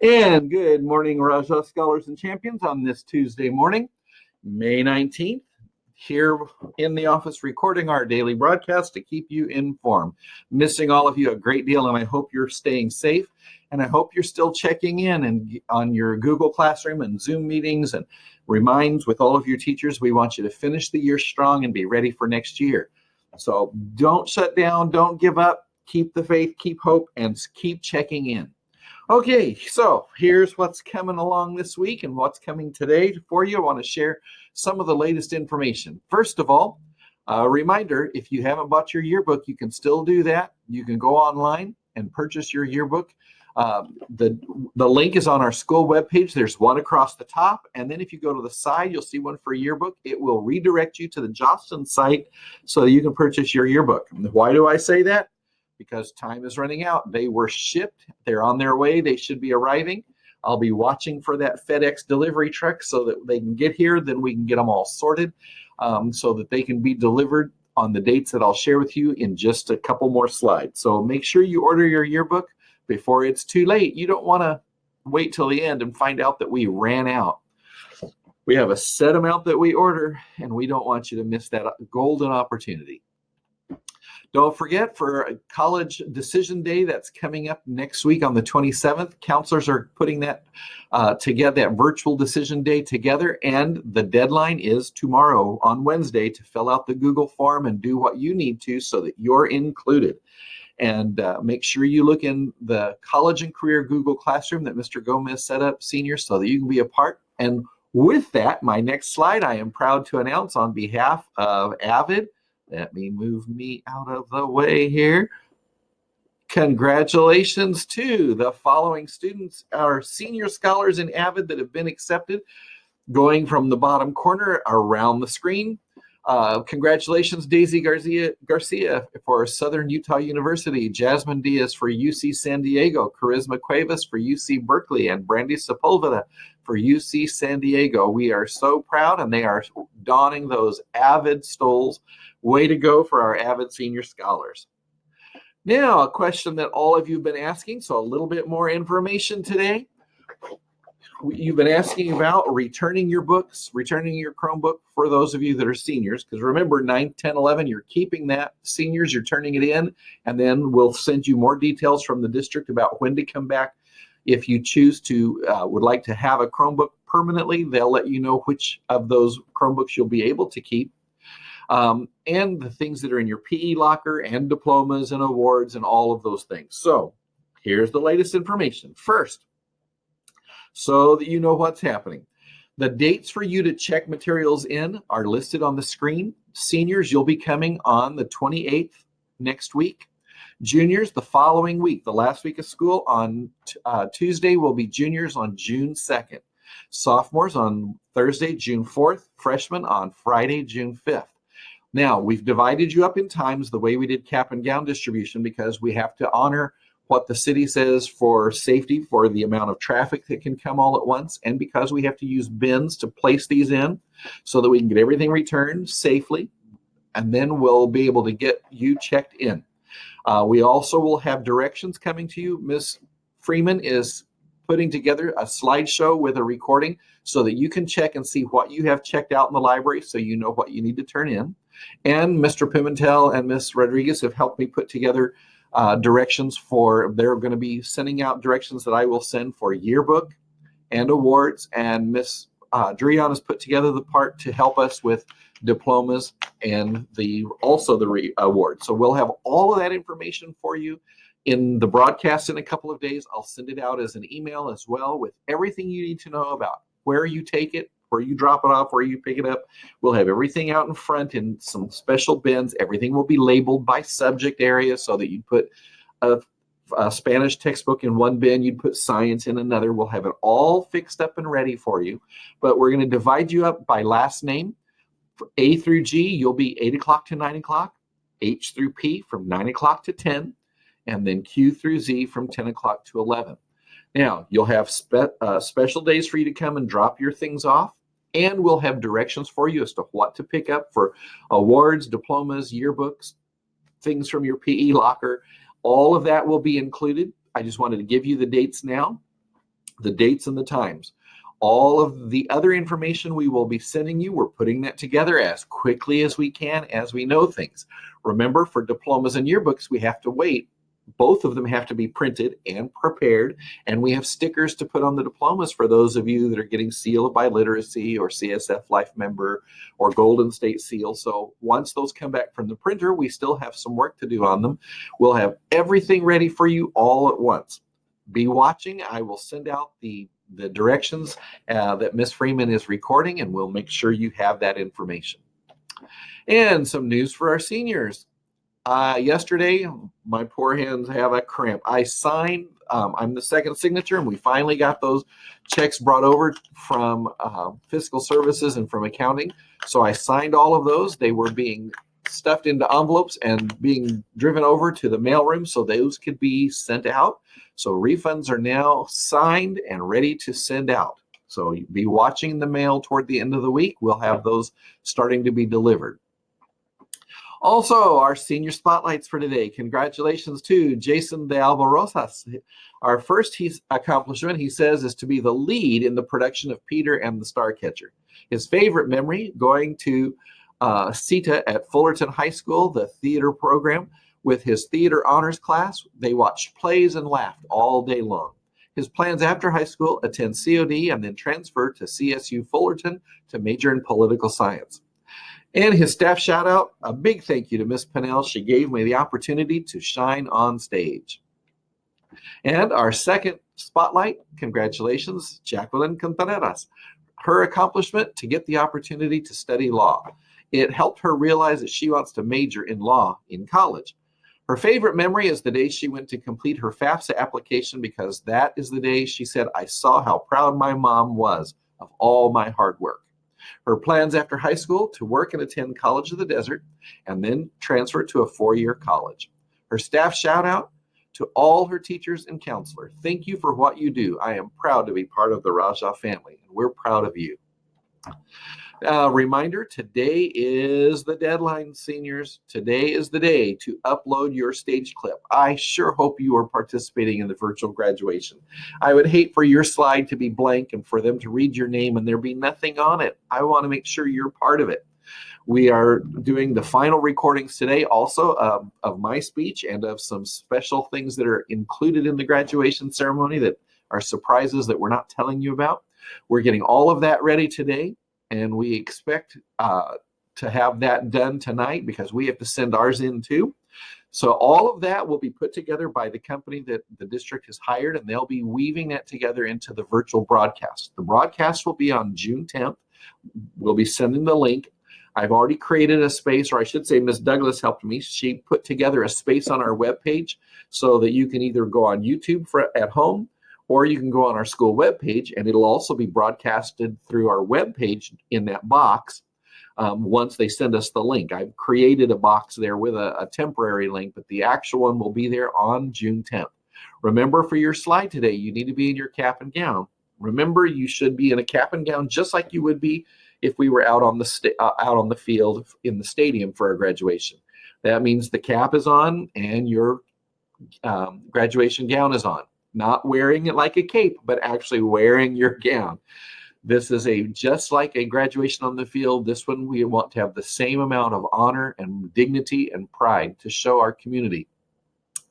And good morning, Raja Scholars and Champions, on this Tuesday morning, May 19th, here in the office recording our daily broadcast to keep you informed. Missing all of you a great deal, and I hope you're staying safe, and I hope you're still checking in and on your Google Classroom and Zoom meetings and reminds with all of your teachers. We want you to finish the year strong and be ready for next year. So don't shut down, don't give up, keep the faith, keep hope, and keep checking in. Okay, so here's what's coming along this week and what's coming today for you. I want to share some of the latest information. First of all, a reminder, if you haven't bought your yearbook, you can still do that. You can go online and purchase your yearbook. The link is on our school webpage. There's one across the top, and then if you go to the side, you'll see one for a yearbook. It will redirect you to the Joston site so you can purchase your yearbook. Why do I say that? Because time is running out. They were shipped. They're on their way. They should be arriving. I'll be watching for that FedEx delivery truck so that they can get here. Then we can get them all sorted so that they can be delivered on the dates that I'll share with you in just a couple more slides. So make sure you order your yearbook before it's too late. You don't want to wait till the end and find out that we ran out. We have a set amount that we order, and we don't want you to miss that golden opportunity. Don't forget, for a college decision day that's coming up next week on the 27th, counselors are putting that together, that virtual decision day together, and the deadline is tomorrow on Wednesday to fill out the Google form and do what you need to so that you're included. And make sure you look in the college and career Google Classroom that Mr. Gomez set up, seniors, so that you can be a part. And with that, my next slide, I am proud to announce on behalf of Avid. Let me move me out of the way here. Congratulations to the following students, our senior scholars in Avid that have been accepted, going from the bottom corner around the screen. Congratulations, Daisy Garcia for Southern Utah University, Jasmine Diaz for UC San Diego, Charisma Cuevas for UC Berkeley, and Brandy Sepulveda for UC San Diego. We are so proud, and they are donning those Avid stoles. Way to go for our Avid senior scholars. Now, a question that all of you have been asking, so a little bit more information today. You've been asking about returning your books, returning your Chromebook for those of you that are seniors, because remember, 9, 10, 11, you're keeping that. Seniors, you're turning it in, and then we'll send you more details from the district about when to come back. If you choose to, would like to have a Chromebook permanently, they'll let you know which of those Chromebooks you'll be able to keep. And the things that are in your PE locker and diplomas and awards and all of those things. So here's the latest information. First, so that you know what's happening. The dates for you to check materials in are listed on the screen. Seniors, you'll be coming on the 28th next week. Juniors, the following week, the last week of school on Tuesday will be juniors on June 2nd. Sophomores on Thursday, June 4th. Freshmen on Friday, June 5th. Now, we've divided you up in times the way we did cap and gown distribution because we have to honor what the city says for safety, for the amount of traffic that can come all at once, and because we have to use bins to place these in so that we can get everything returned safely, and then we'll be able to get you checked in. We also will have directions coming to you. Ms. Freeman is putting together a slideshow with a recording so that you can check and see what you have checked out in the library so you know what you need to turn in. And Mr. Pimentel and Ms. Rodriguez have helped me put together directions for, they're going to be sending out directions that I will send for yearbook and awards. And Ms. Drian has put together the part to help us with diplomas and also the awards. So we'll have all of that information for you in the broadcast in a couple of days. I'll send it out as an email as well with everything you need to know about where you take it, where you drop it off, where you pick it up. We'll have everything out in front in some special bins. Everything will be labeled by subject area so that you put a Spanish textbook in one bin, you'd put science in another. We'll have it all fixed up and ready for you. But we're going to divide you up by last name. For A through G, you'll be 8 o'clock to 9 o'clock. H through P from 9 o'clock to 10. And then Q through Z from 10 o'clock to 11. Now, you'll have special days for you to come and drop your things off. And we'll have directions for you as to what to pick up for awards, diplomas, yearbooks, things from your PE locker. All of that will be included. I just wanted to give you the dates now. the dates and the times. All of the other information we will be sending you, we're putting that together as quickly as we can as we know things. Remember, for diplomas and yearbooks, we have to wait. Both of them have to be printed and prepared, and we have stickers to put on the diplomas for those of you that are getting Seal of Biliteracy or CSF Life Member or Golden State Seal. So once those come back from the printer, we still have some work to do on them. We'll have everything ready for you all at once. Be watching. I will send out the directions that Miss Freeman is recording, and we'll make sure you have that information. And some news for our seniors. Yesterday, my poor hands have a cramp. I signed, I'm the second signature, and we finally got those checks brought over from fiscal services and from accounting. So I signed all of those. They were being stuffed into envelopes and being driven over to the mailroom so those could be sent out. So refunds are now signed and ready to send out. So be watching the mail toward the end of the week. We'll have those starting to be delivered. Also, our senior spotlights for today. Congratulations to Jason de Alba Rosas. Our first accomplishment, he says, is to be the lead in the production of Peter and the Starcatcher. His favorite memory, going to CETA at Fullerton High School, the theater program, with his theater honors class. They watched plays and laughed all day long. His plans after high school: attend COD and then transfer to CSU Fullerton to major in political science. And his staff shout out, a big thank you to Miss Pennell. She gave me the opportunity to shine on stage. And our second spotlight, congratulations, Jacqueline Contreras. Her accomplishment: to get the opportunity to study law. It helped her realize that she wants to major in law in college. Her favorite memory is the day she went to complete her FAFSA application, because that is the day she said, I saw how proud my mom was of all my hard work. Her plans after high school: to work and attend College of the Desert and then transfer to a 4-year college. Her staff shout out to all her teachers and counselors. Thank you for what you do. I am proud to be part of the Raja family, and we're proud of you. Reminder, today is the deadline, seniors. Today is the day to upload your stage clip. I sure hope you are participating in the virtual graduation. I would hate for your slide to be blank and for them to read your name and there be nothing on it. I want to make sure you're part of it. We are doing the final recordings today also of my speech and of some special things that are included in the graduation ceremony that are surprises that we're not telling you about. We're getting all of that ready today. And we expect to have that done tonight because we have to send ours in too. So all of that will be put together by the company that the district has hired, and they'll be weaving that together into the virtual broadcast. The broadcast will be on June 10th. We'll be sending the link. I've already created a space, or I should say Ms. Douglas helped me. She put together a space on our webpage so that you can either go on YouTube at home, or you can go on our school webpage, and it'll also be broadcasted through our webpage in that box once they send us the link. I've created a box there with a temporary link, but the actual one will be there on June 10th. Remember, for your slide today, you need to be in your cap and gown. Remember, you should be in a cap and gown just like you would be if we were out on the field in the stadium for our graduation. That means the cap is on and your graduation gown is on. Not wearing it like a cape, but actually wearing your gown. This is just like a graduation on the field. This one, we want to have the same amount of honor and dignity and pride to show our community.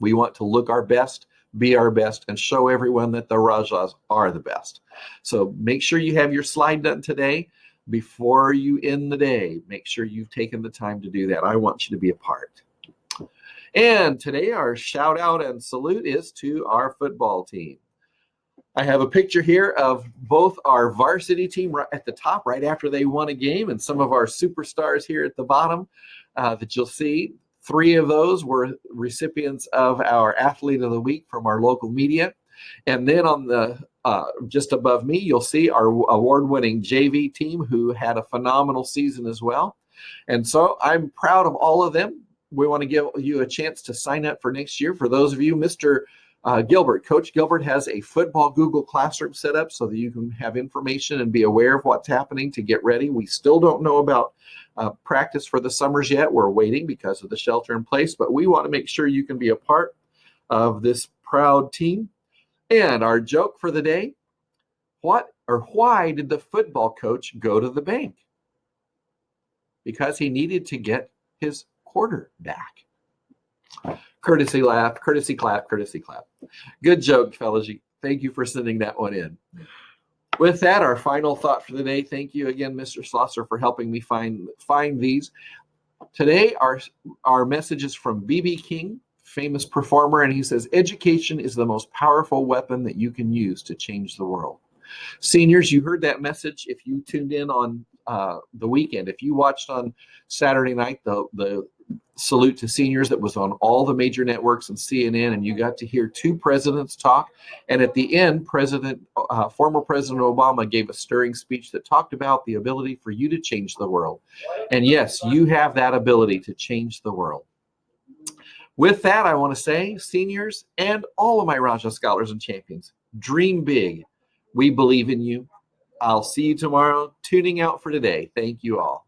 We want to look our best, be our best, and show everyone that the Rajas are the best. So make sure you have your slide done today before you end the day. Make sure you've taken the time to do that. I want you to be a part. And today our shout out and salute is to our football team. I have a picture here of both our varsity team right at the top, right after they won a game, and some of our superstars here at the bottom that you'll see. 3 of those were recipients of our Athlete of the Week from our local media. And then on the just above me, you'll see our award-winning JV team who had a phenomenal season as well. And so I'm proud of all of them. We want to give you a chance to sign up for next year. For those of you, Mr. Gilbert, Coach Gilbert has a football Google Classroom set up so that you can have information and be aware of what's happening to get ready. We still don't know about practice for the summers yet. We're waiting because of the shelter in place, but we want to make sure you can be a part of this proud team. And our joke for the day: Why did the football coach go to the bank? Because he needed to get his quarter back. Courtesy laugh, courtesy clap, courtesy clap. Good joke, fellas. Thank you for sending that one in. With that, our final thought for the day. Thank you again, Mr. Schlosser, for helping me find these. Today, our message is from B.B. King, famous performer, and he says, education is the most powerful weapon that you can use to change the world. Seniors, you heard that message if you tuned in on the weekend. If you watched on Saturday night the salute to seniors that was on all the major networks and CNN, and you got to hear two presidents talk. And at the end, former President Obama gave a stirring speech that talked about the ability for you to change the world. And yes, you have that ability to change the world. With that, I want to say, seniors and all of my Raja Scholars and Champions, dream big. We believe in you. I'll see you tomorrow. Tuning out for today. Thank you all.